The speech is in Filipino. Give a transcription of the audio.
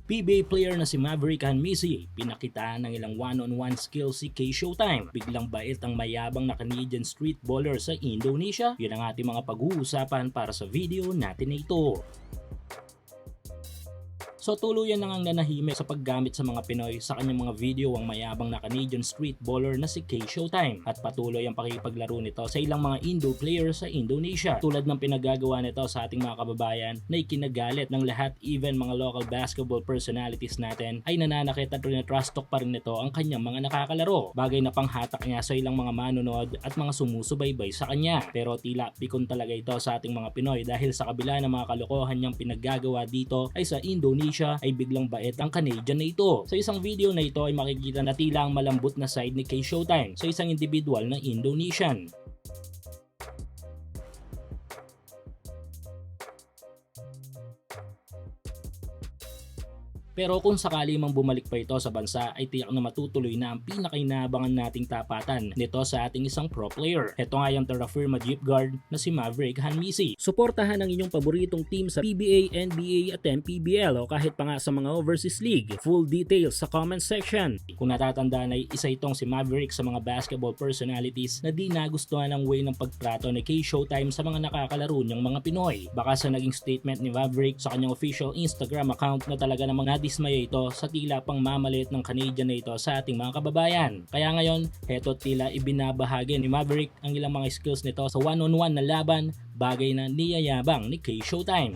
PBA player na si Maverick Hanmisi, pinakitaan ng ilang one-on-one skills si K Showtime. Biglang bait ang mayabang na Canadian street baller sa Indonesia. Yun ang ating mga pag-uusapan para sa video natin na ito. So tuluyan na ngang nanahimik sa paggamit sa mga Pinoy sa kanyang mga video ang mayabang na Canadian street baller na si K Showtime at patuloy ang pakipaglaro nito sa ilang mga Indo players sa Indonesia tulad ng pinagagawa nito sa ating mga kababayan na ikinagalit ng lahat, even mga local basketball personalities natin ay nananakit at trust talk pa rin nito ang kanyang mga nakakalaro, bagay na panghatak niya sa ilang mga manonood at mga sumusubaybay sa kanya. Pero tila pikon talaga ito sa ating mga Pinoy dahil sa kabila ng mga kalokohan niyang pinaggagawa dito ay sa Indonesia ay biglang bait ang Canadian na ito. Sa isang video na ito ay makikita na tila ang malambot na side ni K Showtime sa isang individual na Indonesian. Pero kung sakali mang bumalik pa ito sa bansa ay tiyak na matutuloy na ang pinakainabangan nating tapatan nito sa ating isang pro player. Ito nga yung terra firma jeep guard na si Maverick Hanmisi. Suportahan ang inyong paboritong team sa PBA, NBA at MPBL o kahit pa nga sa mga overseas league. Full details sa comment section. Kung natatandaan ay isa itong si Maverick sa mga basketball personalities na di nagustuhan ang way ng pagtrato ni K Showtime sa mga nakakalaro niyang mga Pinoy. Baka sa naging statement ni Maverick sa kanyang official Instagram account na talaga namang dismaya ito sa tila pang mamalit ng Canadian na ito sa ating mga kababayan. Kaya ngayon, heto tila ibinabahagi ni Maverick ang ilang mga skills nito sa one-on-one na laban, bagay na niyayabang ni K Showtime.